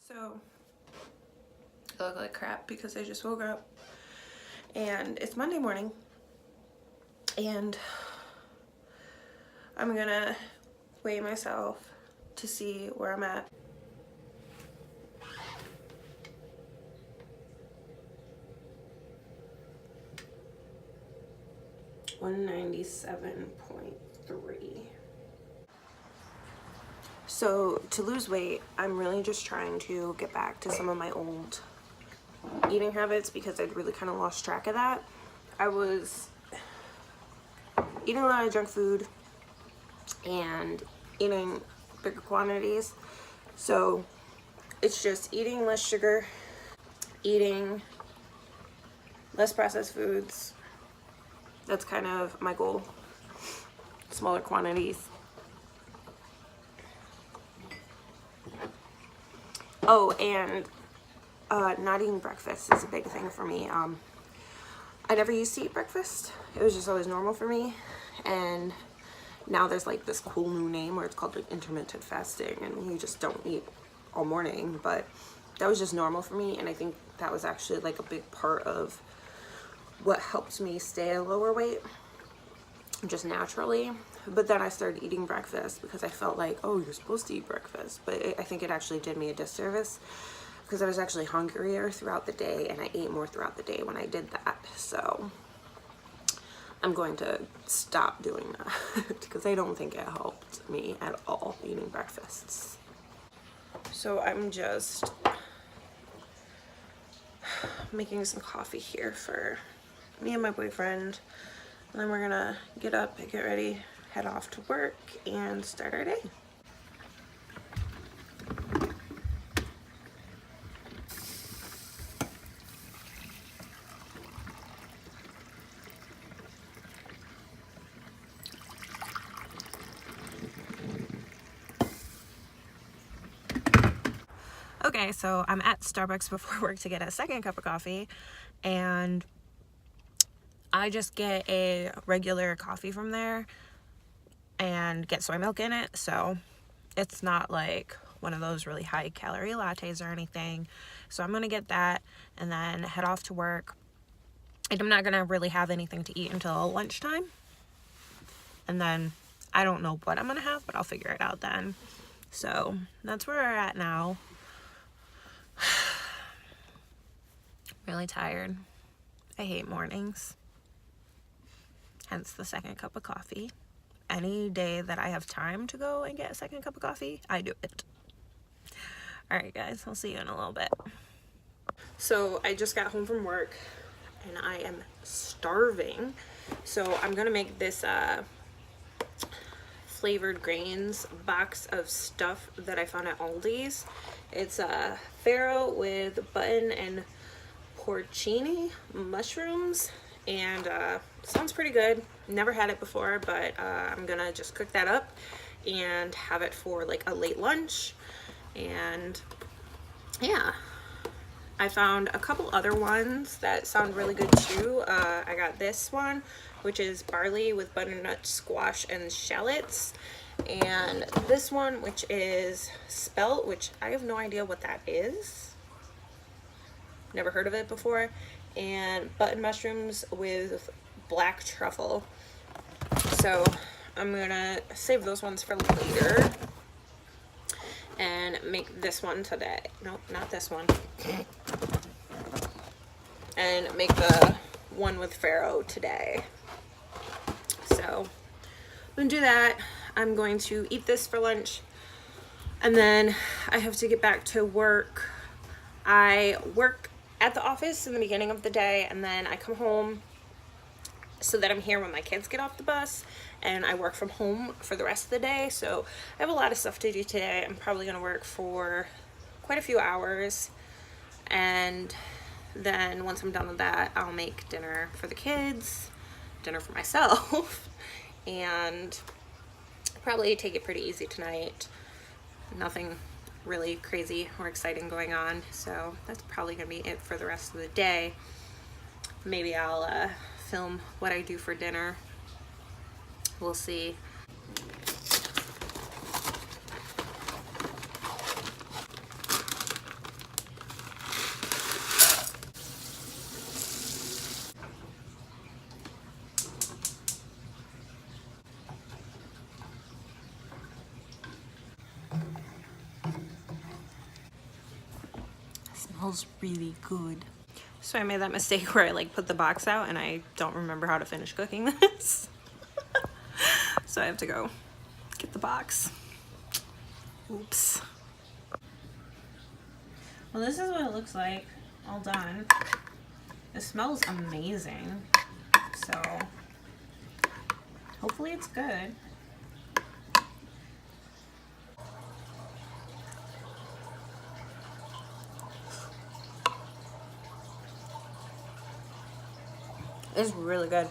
So I look like crap because I just woke up and it's Monday morning and I'm gonna weigh myself to see where I'm at. $197.3. So to lose weight, I'm really just trying to get back to some of my old eating habits because I'd really kind of lost track of that. I was eating a lot of junk food and eating bigger quantities. So it's just eating less sugar, eating less processed foods. That's kind of my goal. Smaller quantities. Oh, and not eating breakfast is a big thing for me. I never used to eat breakfast. It was just always normal for me. And now there's like this cool new name where it's called like intermittent fasting and you just don't eat all morning, but that was just normal for me. And I think that was actually like a big part of what helped me stay at a lower weight just naturally. But then I started eating breakfast because I felt like, oh, you're supposed to eat breakfast. But I think it actually did me a disservice because I was actually hungrier throughout the day and I ate more throughout the day when I did that. So I'm going to stop doing that because I don't think it helped me at all eating breakfasts. So I'm just making some coffee here for me and my boyfriend. And then we're gonna get up, get ready, head off to work, and start our day. Okay, so I'm at Starbucks before work to get a second cup of coffee, and I just get a regular coffee from there and get soy milk in it, so it's not like one of those really high calorie lattes or anything. So I'm gonna get that and then head off to work. And I'm not gonna really have anything to eat until lunchtime, and then I don't know what I'm gonna have, but I'll figure it out then. So that's where we're at now. Really tired. I hate mornings. Hence the second cup of coffee. Any day that I have time to go and get a second cup of coffee, I do it. Alright guys, I'll see you in a little bit. So I just got home from work and I am starving. So I'm gonna make this flavored grains box of stuff that I found at Aldi's. It's farro with button and porcini mushrooms, and sounds pretty good. Never had it before, but I'm gonna just cook that up and have it for like a late lunch. And yeah, I found a couple other ones that sound really good too. I got this one, which is barley with butternut squash and shallots, and this one, which is spelt, which I have no idea what that is. Never heard of it before. And button mushrooms with black truffle. So I'm gonna save those ones for later and make this one today. Nope, not this one. And make the one with farro today. So I'm gonna do that. I'm going to eat this for lunch, and then I have to get back to work. I work at the office in the beginning of the day, and then I come home so that I'm here when my kids get off the bus, and I work from home for the rest of the day. So I have a lot of stuff to do today. I'm probably gonna work for quite a few hours, and then once I'm done with that, I'll make dinner for the kids, dinner for myself, and probably take it pretty easy tonight. Nothing really crazy or exciting going on, so that's probably gonna be it for the rest of the day. Maybe I'll film what I do for dinner. We'll see. Smells really good. So I made that mistake where I like put the box out and I don't remember how to finish cooking this. So I have to go get the box. Oops. Well, this is what it looks like all done. It smells amazing. So hopefully it's good. It's really good.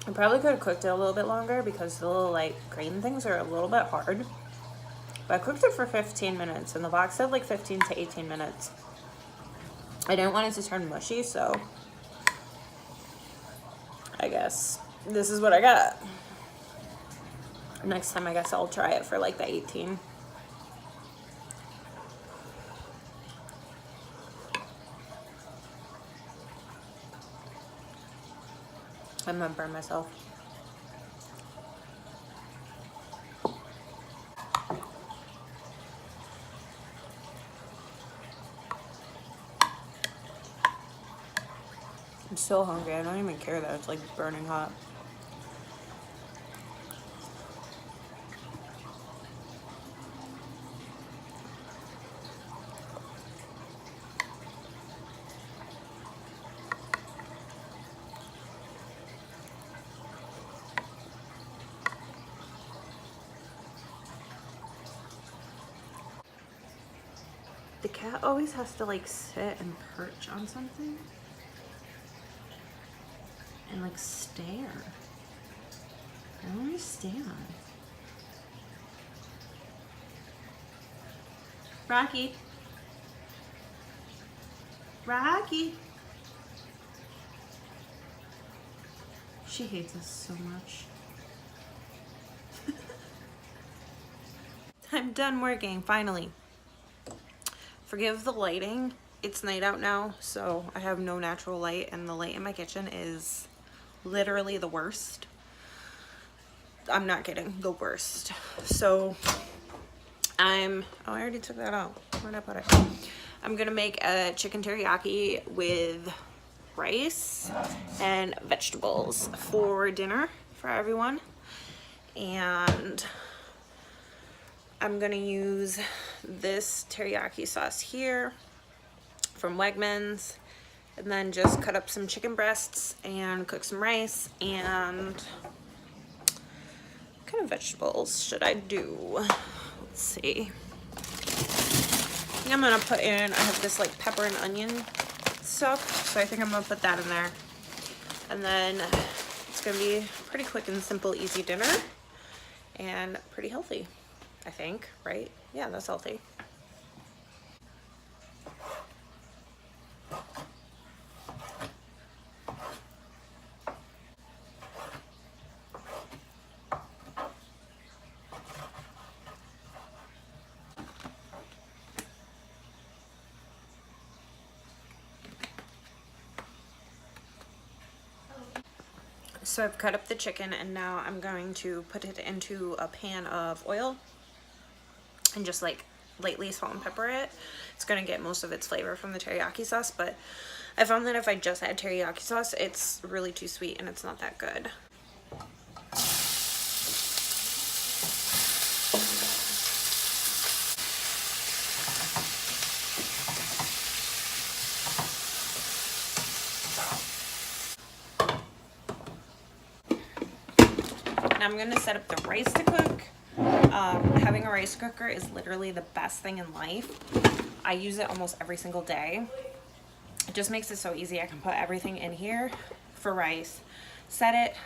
I probably could have cooked it a little bit longer because the little like green things are a little bit hard. But I cooked it for 15 minutes and the box said like 15 to 18 minutes. I didn't want it to turn mushy, so I guess this is what I got. Next time I guess I'll try it for like the 18. I'm gonna burn myself. I'm so hungry. I don't even care that it's like burning hot. The cat always has to like sit and perch on something and like stare. I don't understand. Rocky. Rocky. She hates us so much. I'm done working, finally. Forgive the lighting. It's night out now, so I have no natural light, and the light in my kitchen is literally the worst. I'm not kidding, the worst. So oh, I already took that out. Where'd I put it? I'm gonna make a chicken teriyaki with rice and vegetables for dinner for everyone. And I'm gonna use this teriyaki sauce here from Wegmans, and then just cut up some chicken breasts and cook some rice. And what kind of vegetables should I do? Let's see. I think I'm gonna put in, I have this like pepper and onion stuff, so I think I'm gonna put that in there. And then it's gonna be a pretty quick and simple, easy dinner and pretty healthy, I think, right? Yeah, that's healthy. So I've cut up the chicken, and now I'm going to put it into a pan of oil and just like lightly salt and pepper it. It's gonna get most of its flavor from the teriyaki sauce, but I found that if I just add teriyaki sauce, it's really too sweet and it's not that good. Now I'm gonna set up the rice to cook. Having a rice cooker is literally the best thing in life. I use it almost every single day. It just makes it so easy. I can put everything in here for rice, set it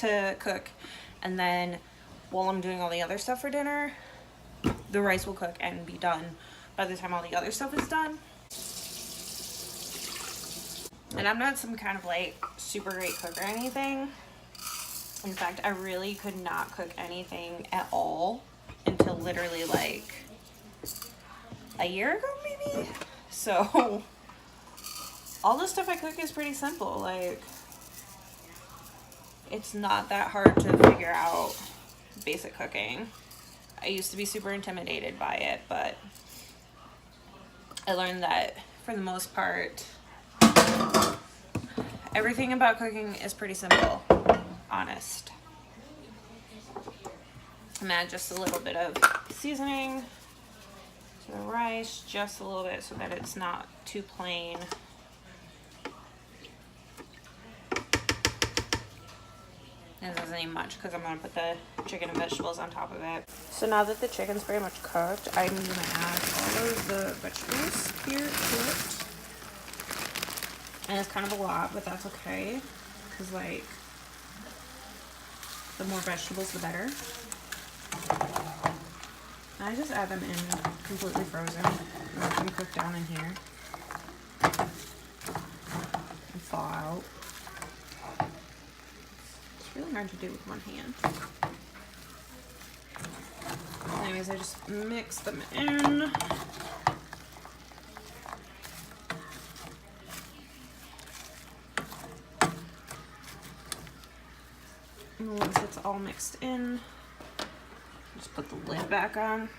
to cook, and then while I'm doing all the other stuff for dinner, the rice will cook and be done by the time all the other stuff is done. And I'm not some kind of like super great cook or anything. In fact, I really could not cook anything at all until literally like a year ago maybe. So all the stuff I cook is pretty simple. Like, it's not that hard to figure out basic cooking. I used to be super intimidated by it, but I learned that for the most part, everything about cooking is pretty simple, honest. I'm add just a little bit of seasoning to the rice, just a little bit so that it's not too plain. This doesn't need much because I'm going to put the chicken and vegetables on top of it. So now that the chicken's pretty much cooked, I'm going to add all of the vegetables here to it. And it's kind of a lot, but that's okay. Because, like, the more vegetables, the better. I just add them in completely frozen. Let them cook down in here. And thaw out. It's really hard to do with one hand. Anyways, I just mix them in. And once it's all mixed in, just put the lid back on.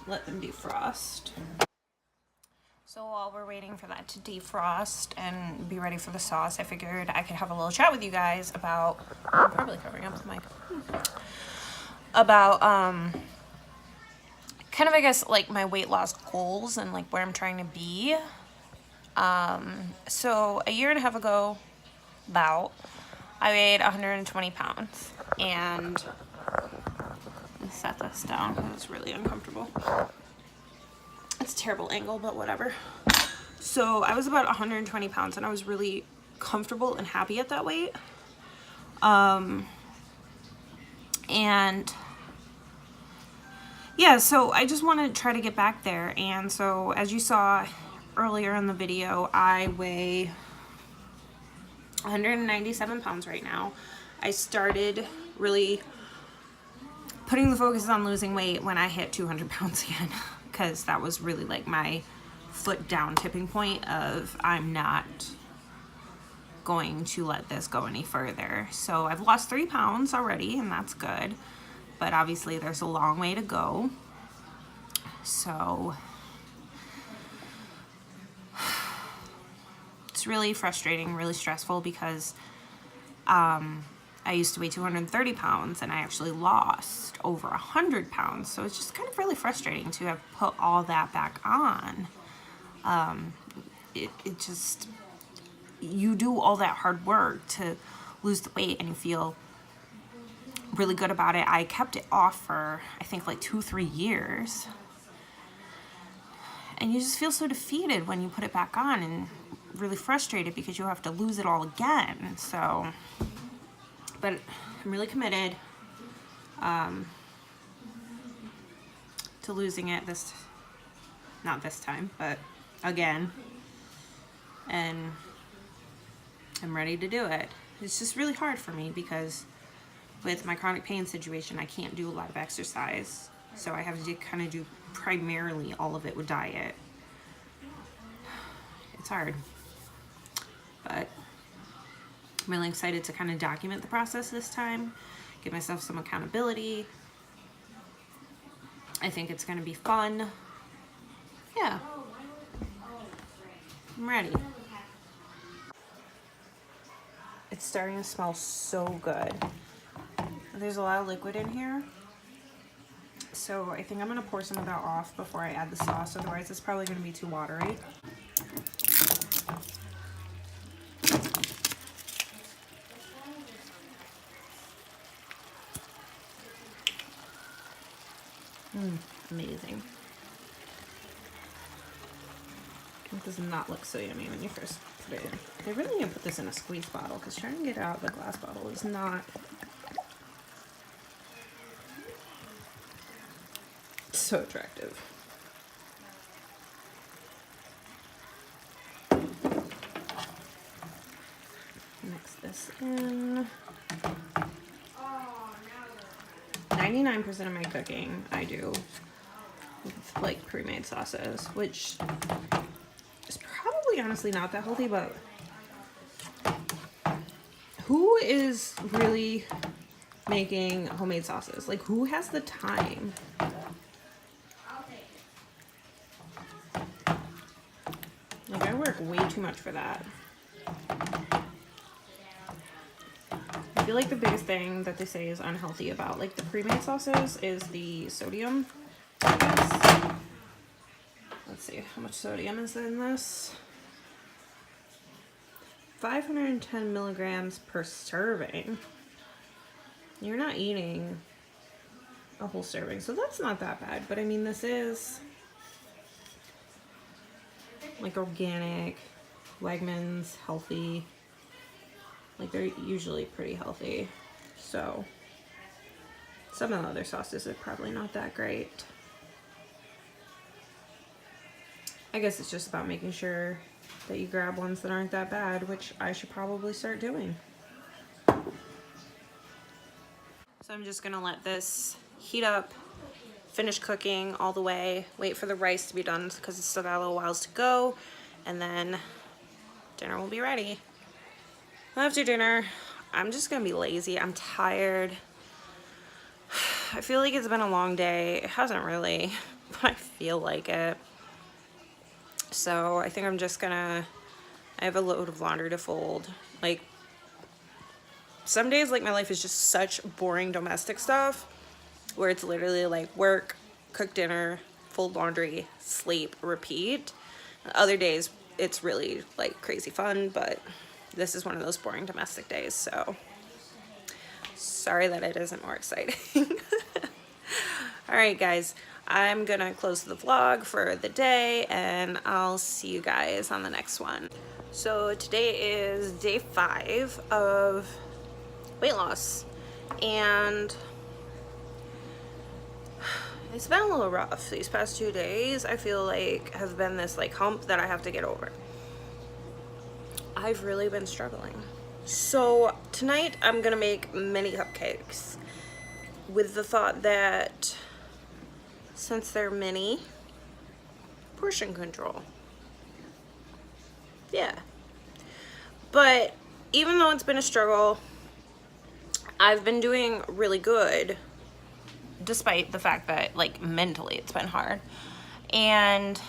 Let them defrost. So while we're waiting for that to defrost and be ready for the sauce, I figured I could have a little chat with you guys about, I'm probably covering up the mic, about kind of, I guess, like my weight loss goals and like where I'm trying to be. So a year and a half ago, I weighed 120 pounds, and let me set this down because it's really uncomfortable. It's a terrible angle, but whatever. So I was about 120 pounds, and I was really comfortable and happy at that weight. And yeah, so I just want to try to get back there. And so as you saw earlier in the video, I weigh 197 pounds right now. I started really putting the focus on losing weight when I hit 200 pounds again, because that was really like my foot down tipping point of I'm not going to let this go any further. So I've lost 3 pounds already, and that's good, but obviously there's a long way to go. So it's really frustrating, really stressful, because I used to weigh 230 pounds and I actually lost over 100 pounds. So it's just kind of really frustrating to have put all that back on. It just, you do all that hard work to lose the weight and you feel really good about it. I kept it off for, I think, like 2-3 years. And you just feel so defeated when you put it back on and really frustrated because you have to lose it all again. So, but I'm really committed to losing it not this time, but again. And I'm ready to do it. It's just really hard for me because with my chronic pain situation, I can't do a lot of exercise. So I have to kind of do primarily all of it with diet. It's hard. But I'm really excited to kind of document the process this time, give myself some accountability. I think it's going to be fun. Yeah. I'm ready. It's starting to smell so good. There's a lot of liquid in here. So I think I'm going to pour some of that off before I add the sauce. Otherwise, it's probably going to be too watery. Amazing. It does not look so yummy when you first put it in. They really need to put this in a squeeze bottle because trying to get it out of the glass bottle is not so attractive. Mix this in. 99% of my cooking I do with like pre-made sauces, which is probably honestly not that healthy, but who is really making homemade sauces. Like, who has the time? Like, I work way too much for that. I feel like the biggest thing that they say is unhealthy about like the pre-made sauces is the sodium. Let's see, how much sodium is in this? 510 milligrams per serving. You're not eating a whole serving, so that's not that bad. But I mean, this is like organic, Wegmans, healthy. Like, they're usually pretty healthy. So some of the other sauces are probably not that great. I guess it's just about making sure that you grab ones that aren't that bad, which I should probably start doing. So I'm just gonna let this heat up, finish cooking all the way, wait for the rice to be done because it's still got a little whiles to go, and then dinner will be ready. After dinner, I'm just gonna be lazy. I'm tired. I feel like it's been a long day. It hasn't really, but I feel like it. So I think I'm just gonna, I have a load of laundry to fold. Like, some days, like, my life is just such boring domestic stuff where it's literally like work, cook dinner, fold laundry, sleep, repeat. Other days, it's really like crazy fun, but this is one of those boring domestic days, so sorry that it isn't more exciting. All right, guys, I'm gonna close the vlog for the day, and I'll see you guys on the next one. So today is day 5 of weight loss, and it's been a little rough. These past 2 days, I feel like have been this like hump that I have to get over. I've really been struggling. So tonight I'm gonna make mini cupcakes with the thought that since they're mini, portion control. Yeah. But even though it's been a struggle, I've been doing really good despite the fact that like mentally it's been hard. And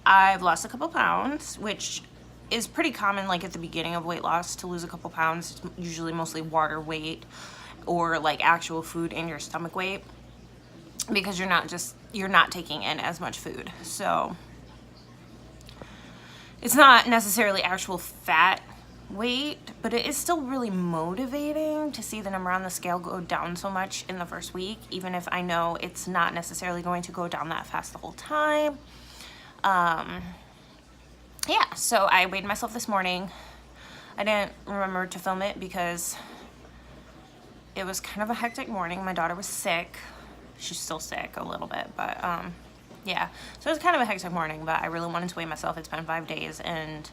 I've lost a couple pounds, which is pretty common like at the beginning of weight loss to lose a couple pounds. It's usually mostly water weight or like actual food in your stomach weight because you're not taking in as much food. So it's not necessarily actual fat weight, but it is still really motivating to see the number on the scale go down so much in the first week, even if I know it's not necessarily going to go down that fast the whole time. Yeah, so I weighed myself this morning. I didn't remember to film it because it was kind of a hectic morning. My daughter was sick. She's still sick a little bit, but yeah. So it was kind of a hectic morning, but I really wanted to weigh myself. It's been 5 days, and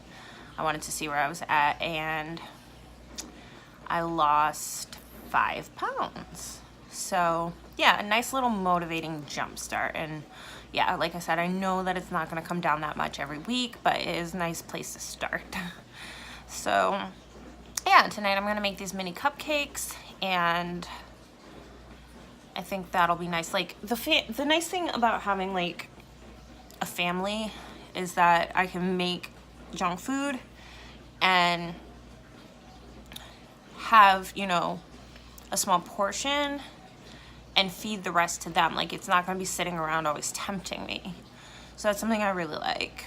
I wanted to see where I was at, and I lost 5 pounds. So yeah, a nice little motivating jump start. And yeah, like I said, I know that it's not going to come down that much every week, but it is a nice place to start. So yeah, tonight I'm going to make these mini cupcakes, and I think that'll be nice. Like the nice thing about having like a family is that I can make junk food and have, you know, a small portion and feed the rest to them. Like, it's not going to be sitting around always tempting me. So that's something I really like.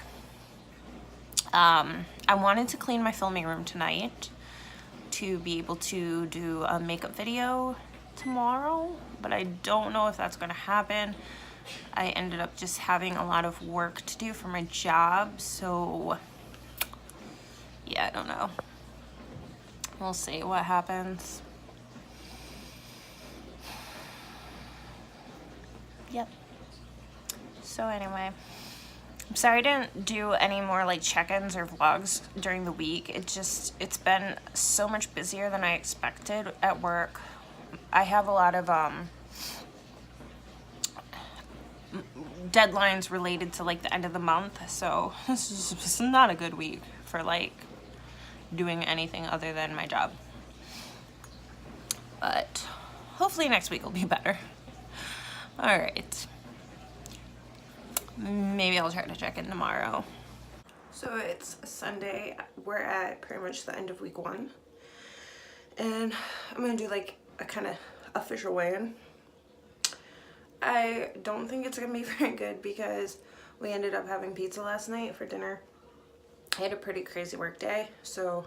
I wanted to clean my filming room tonight to be able to do a makeup video tomorrow, but I don't know if that's going to happen. I ended up just having a lot of work to do for my job, so yeah, I don't know. We'll see what happens. Yep. So anyway, I'm sorry I didn't do any more like check-ins or vlogs during the week. It's been so much busier than I expected at work. I have a lot of deadlines related to like the end of the month, so this is not a good week for like doing anything other than my job. but hopefully next week will be better. All right. Maybe I'll try to check in tomorrow. So it's Sunday. We're at pretty much the end of week 1. And I'm gonna do like a kind of official weigh-in. I don't think it's gonna be very good because we ended up having pizza last night for dinner. I had a pretty crazy work day, so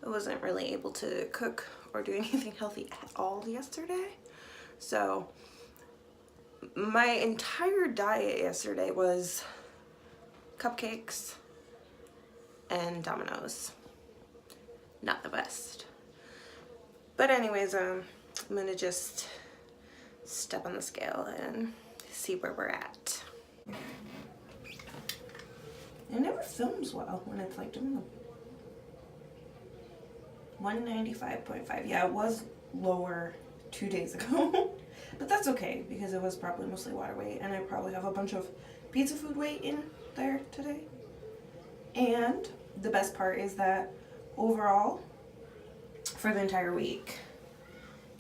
I wasn't really able to cook or do anything healthy at all yesterday. So my entire diet yesterday was cupcakes and Domino's. Not the best. But anyways, I'm gonna just step on the scale and see where we're at. It never films well when it's like doing the 195.5. Yeah, it was lower 2 days ago. But that's okay because it was probably mostly water weight, and I probably have a bunch of pizza food weight in there today. And the best part is that overall, for the entire week,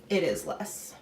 it is less.